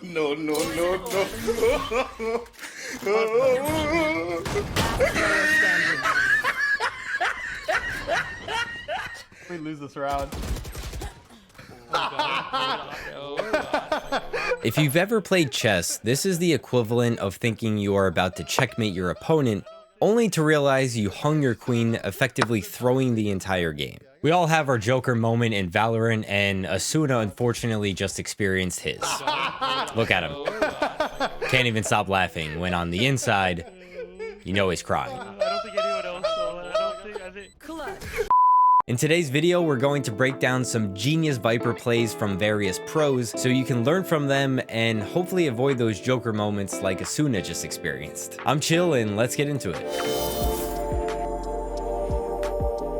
No, no, no, no. We lose this round. If you've ever played chess, this is the equivalent of thinking you are about to checkmate your opponent, only to realize you hung your queen, effectively throwing the entire game. We all have our Joker moment in Valorant, and Asuna unfortunately just experienced his. Look at him. Can't even stop laughing when on the inside, you know he's crying. I don't think anyone else saw it. In today's video, we're going to break down some genius Viper plays from various pros so you can learn from them and hopefully avoid those Joker moments like Asuna just experienced. I'm Chill and let's get into it.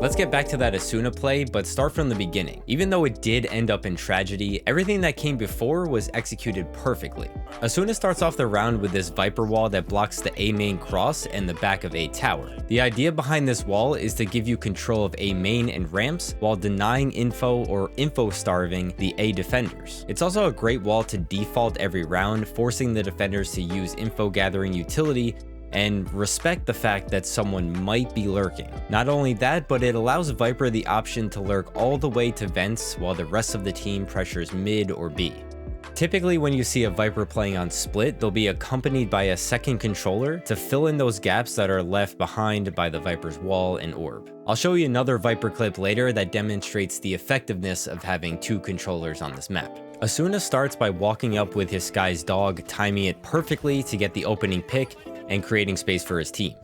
Let's get back to that Asuna play, but start from the beginning. Even though it did end up in tragedy, everything that came before was executed perfectly. Asuna starts off the round with this Viper wall that blocks the A main cross and the back of A tower. The idea behind this wall is to give you control of A main and ramps while denying info or info starving the A defenders. It's also a great wall to default every round, forcing the defenders to use info gathering utility and respect the fact that someone might be lurking. Not only that, but it allows Viper the option to lurk all the way to vents while the rest of the team pressures mid or B. Typically when you see a Viper playing on split, they'll be accompanied by a second controller to fill in those gaps that are left behind by the Viper's wall and orb. I'll show you another Viper clip later that demonstrates the effectiveness of having two controllers on this map. Asuna starts by walking up with his Sky's dog, timing it perfectly to get the opening pick and creating space for his team.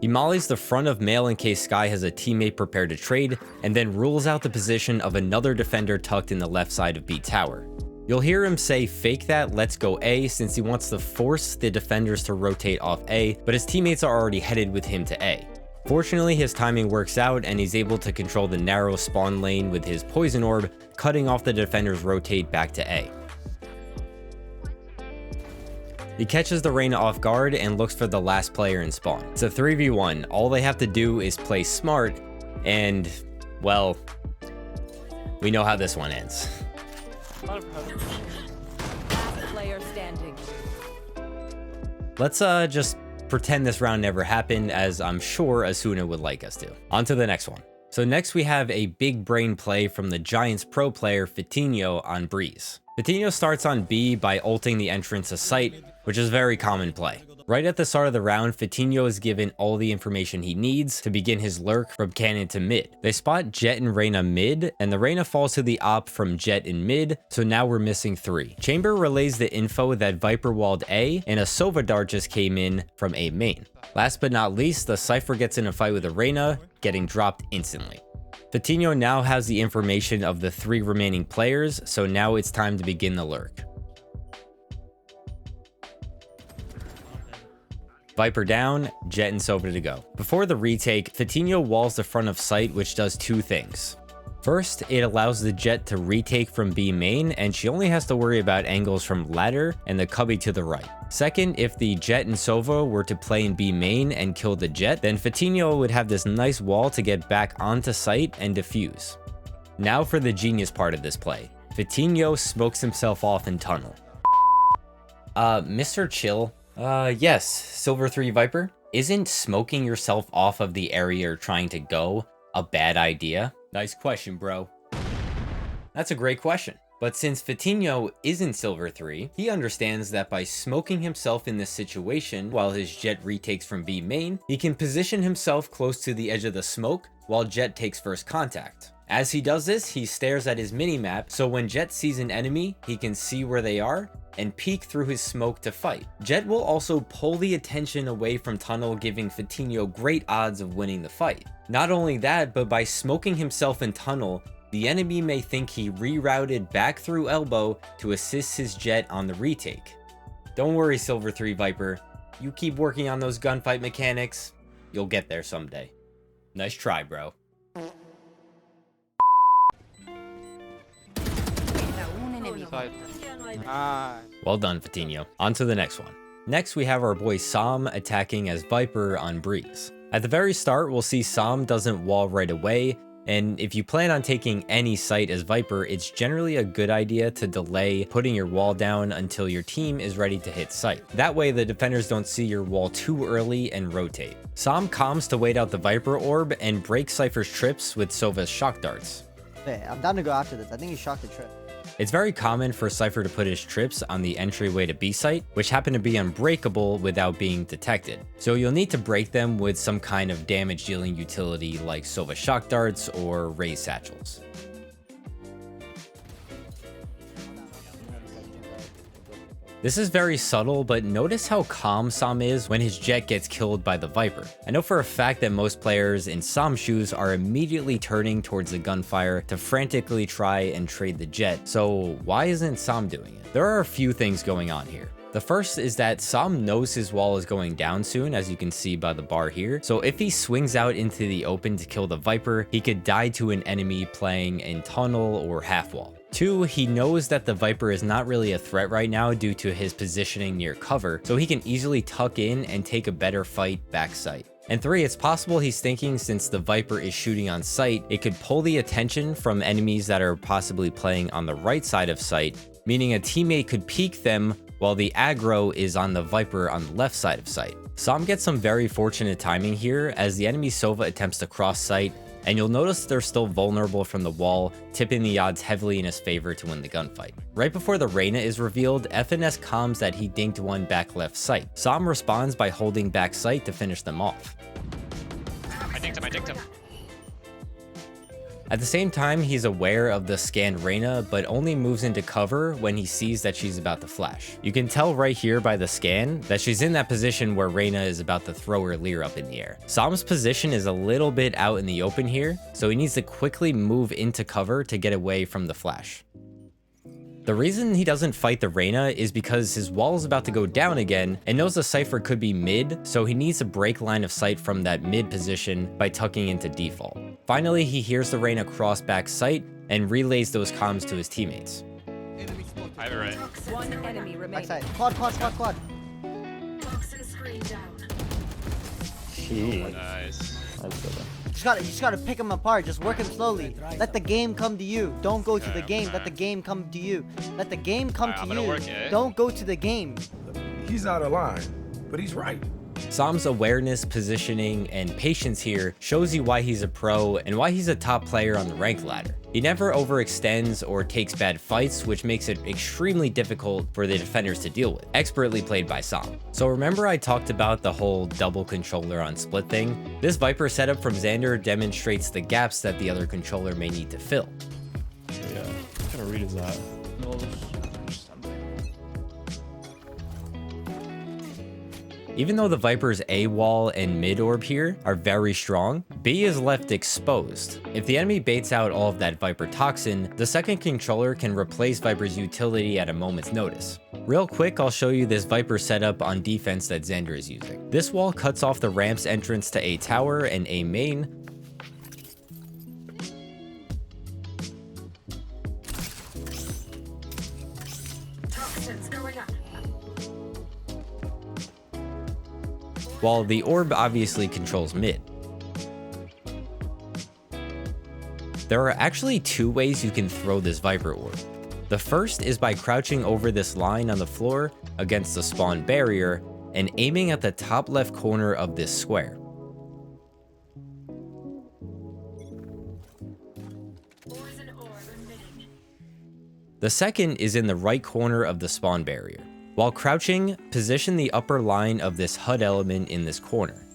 He mollies the front of Male in case Sky has a teammate prepared to trade, and then rules out the position of another defender tucked in the left side of B tower. You'll hear him say fake that, let's go A, since he wants to force the defenders to rotate off A, but his teammates are already headed with him to A. Fortunately, his timing works out and he's able to control the narrow spawn lane with his poison orb, cutting off the defenders' rotate back to A. He catches the Reyna off guard and looks for the last player in spawn. It's a 3v1. All they have to do is play smart, and, well, we know how this one ends. Player standing. Let's just pretend this round never happened, as I'm sure Asuna would like us to. On to the next one. So next we have a big brain play from the Giants pro player Vitinho on Breeze. Vitinho starts on B by ulting the entrance of site, which is a very common play. Right at the start of the round, Vitinho is given all the information he needs to begin his lurk from cannon to mid. They spot Jett and Reyna mid, and the Reyna falls to the op from Jett in mid, so now we're missing 3. Chamber relays the info that Viper walled A, and a Sova dart just came in from A main. Last but not least, the Cypher gets in a fight with a Reyna, getting dropped instantly. Vitinho now has the information of the 3 remaining players, so now it's time to begin the lurk. Viper down, Jett and Sova to go. Before the retake, Vitinho walls the front of site, which does 2 things. First, it allows the Jett to retake from B main, and she only has to worry about angles from ladder and the cubby to the right. Second, if the Jett and Sova were to play in B main and kill the Jett, then Vitinho would have this nice wall to get back onto site and defuse. Now for the genius part of this play. Vitinho smokes himself off in tunnel. Mr. Chill, yes, Silver 3 Viper, isn't smoking yourself off of the area you're trying to go a bad idea? Nice question, bro. That's a great question. But since Vitinho isn't Silver 3, he understands that by smoking himself in this situation while his Jett retakes from B main, he can position himself close to the edge of the smoke while Jett takes first contact. As he does this, he stares at his minimap, so when Jett sees an enemy, he can see where they are and peek through his smoke to fight. Jett will also pull the attention away from tunnel, giving Vitinho great odds of winning the fight. Not only that, but by smoking himself in tunnel, the enemy may think he rerouted back through elbow to assist his Jett on the retake. Don't worry, Silver 3 Viper, you keep working on those gunfight mechanics, you'll get there someday. Nice try, bro. Well done, Vitinho. On to the next one. Next, we have our boy Sam attacking as Viper on Breeze. At the very start, we'll see Sam doesn't wall right away, And if you plan on taking any site as Viper, it's generally a good idea to delay putting your wall down until your team is ready to hit site. That way the defenders don't see your wall too early and rotate. Sam calms to wait out the Viper orb and breaks Cypher's trips with Sova's shock darts. Hey, I'm down to go after this. I think he shocked the trip. It's very common for Cypher to put his trips on the entryway to B site, which happen to be unbreakable without being detected. So you'll need to break them with some kind of damage dealing utility like Sova shock darts or Ray satchels. This is very subtle, but notice how calm Sam is when his jet gets killed by the Viper. I know for a fact that most players in Sam's shoes are immediately turning towards the gunfire to frantically try and trade the jet, so why isn't Sam doing it? There are a few things going on here. The first is that Sam knows his wall is going down soon, as you can see by the bar here. So if he swings out into the open to kill the Viper, he could die to an enemy playing in tunnel or half wall. 2, he knows that the Viper is not really a threat right now due to his positioning near cover, so he can easily tuck in and take a better fight back site. And 3, it's possible he's thinking since the Viper is shooting on site, it could pull the attention from enemies that are possibly playing on the right side of site, meaning a teammate could peek them while the aggro is on the Viper on the left side of site. Sam gets some very fortunate timing here as the enemy Sova attempts to cross site, and you'll notice they're still vulnerable from the wall, tipping the odds heavily in his favor to win the gunfight. Right before the Reyna is revealed, FNS comms that he dinked one back left site. Sam responds by holding back site to finish them off. I dinked him. At the same time, he's aware of the scanned Reyna, but only moves into cover when he sees that she's about to flash. You can tell right here by the scan that she's in that position where Reyna is about to throw her Leer up in the air. Sam's position is a little bit out in the open here, so he needs to quickly move into cover to get away from the flash. The reason he doesn't fight the Reyna is because his wall is about to go down again and knows the Cypher could be mid, so he needs to break line of sight from that mid position by tucking into default. Finally, he hears the Reyna cross back sight and relays those comms to his teammates. I have it right. One enemy remaining. Backside. Quad. Nice. You just gotta pick him apart. Just work him slowly. Let the game come to you. Don't go to the game. Let the game come to you. Let the game come to you. Don't go to the game. He's out of line, but he's right. Sam's awareness, positioning, and patience here shows you why he's a pro and why he's a top player on the rank ladder. He never overextends or takes bad fights, which makes it extremely difficult for the defenders to deal with. Expertly played by Sam. So remember I talked about the whole double controller on split thing? This Viper setup from Xander demonstrates the gaps that the other controller may need to fill. Yeah, what kind of read is that? Even though the Viper's A wall and mid orb here are very strong, B is left exposed. If the enemy baits out all of that Viper toxin, the second controller can replace Viper's utility at a moment's notice. Real quick, I'll show you this Viper setup on defense that Xander is using. This wall cuts off the ramp's entrance to A tower and A main, while the orb obviously controls mid. There are actually 2 ways you can throw this Viper orb. The first is by crouching over this line on the floor against the spawn barrier and aiming at the top left corner of this square. The second is in the right corner of the spawn barrier. While crouching, position the upper line of this HUD element in this corner.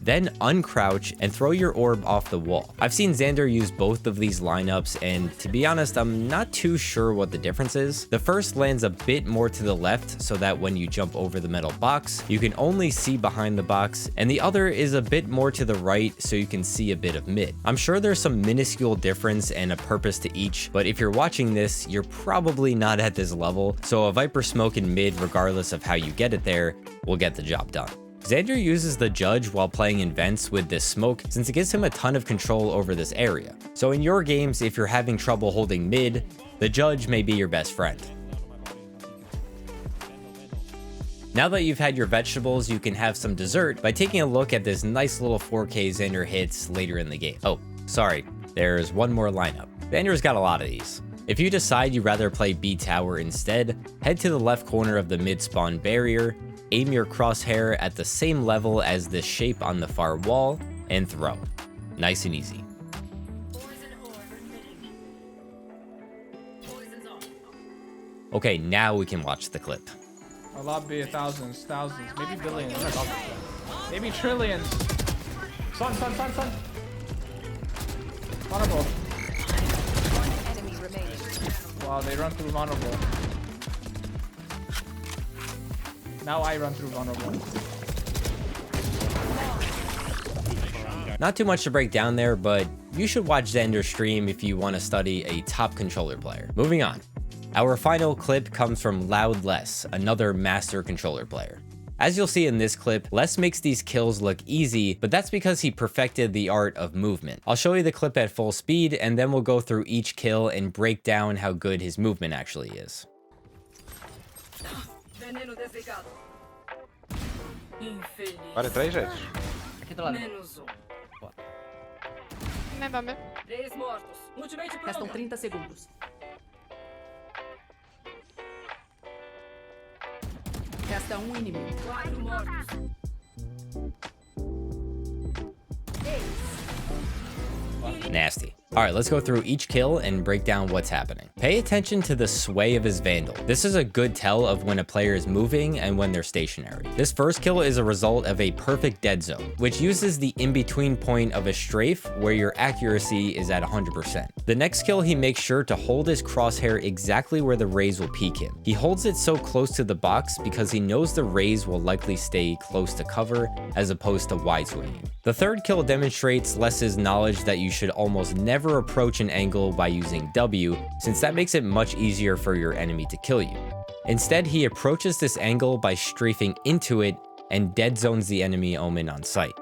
Then uncrouch and throw your orb off the wall. I've seen Xander use both of these lineups, and to be honest, I'm not too sure what the difference is. The first lands a bit more to the left so that when you jump over the metal box, you can only see behind the box, and the other is a bit more to the right so you can see a bit of mid. I'm sure there's some minuscule difference and a purpose to each, but if you're watching this, you're probably not at this level, so a Viper smoke in mid, regardless of how you get it there, will get the job done. Xander uses the Judge while playing in vents with this smoke since it gives him a ton of control over this area. So in your games, if you're having trouble holding mid, the Judge may be your best friend. Now that you've had your vegetables, you can have some dessert by taking a look at this nice little 4K Xander hits later in the game. Oh, sorry, there's one more lineup. Xander's got a lot of these. If you decide you'd rather play B tower instead, head to the left corner of the mid spawn barrier, aim your crosshair at the same level as this shape on the far wall, and throw. Nice and easy. Okay, now we can watch the clip. A lot be thousands, maybe billions, maybe trillions. Sun. Vulnerable. Enemy remaining. Wow, they run through vulnerable. Now I run through vulnerable. Not too much to break down there, but you should watch Xander's stream if you want to study a top controller player. Moving on. Our final clip comes from Loud Les, another master controller player. As you'll see in this clip, Les makes these kills look easy, but that's because he perfected the art of movement. I'll show you the clip at full speed, and then we'll go through each kill and break down how good his movement actually is. Vale, 3 jets. Aqui do lado. Restam 30 segundos. Resta um inimigo. 4 mortos. Nasty. Alright, let's go through each kill and break down what's happening. Pay attention to the sway of his Vandal. This is a good tell of when a player is moving and when they're stationary. This first kill is a result of a perfect dead zone, which uses the in-between point of a strafe where your accuracy is at 100%. The next kill, he makes sure to hold his crosshair exactly where the rays will peek him. He holds it so close to the box because he knows the rays will likely stay close to cover as opposed to wide swinging. The third kill demonstrates Les's knowledge that you should almost never approach an angle by using W, since that makes it much easier for your enemy to kill you. Instead, he approaches this angle by strafing into it and dead zones the enemy omen on sight.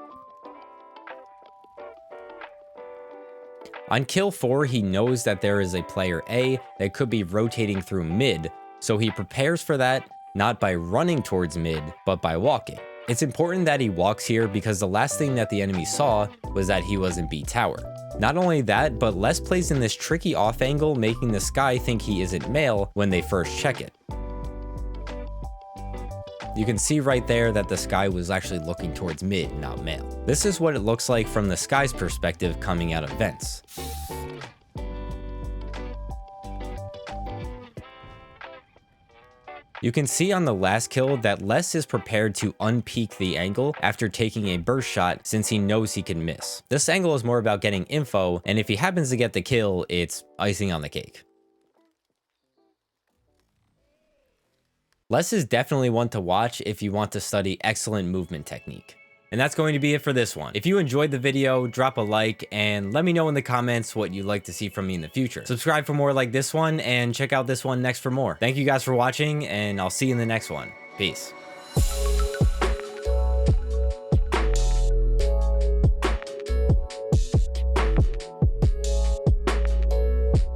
On kill 4, he knows that there is a player A that could be rotating through mid, so he prepares for that not by running towards mid, but by walking. It's important that he walks here because the last thing that the enemy saw was that he was in B tower. Not only that, but Les plays in this tricky off angle, making the Sky think he isn't male when they first check it. You can see right there that the Sky was actually looking towards mid, not male. This is what it looks like from the Sky's perspective coming out of vents. You can see on the last kill that Les is prepared to unpeak the angle after taking a burst shot since he knows he can miss. This angle is more about getting info, and if he happens to get the kill, it's icing on the cake. Les is definitely one to watch if you want to study excellent movement technique. And that's going to be it for this one. If you enjoyed the video, drop a like and let me know in the comments what you'd like to see from me in the future. Subscribe for more like this one and check out this one next for more. Thank you guys for watching, and I'll see you in the next one. Peace.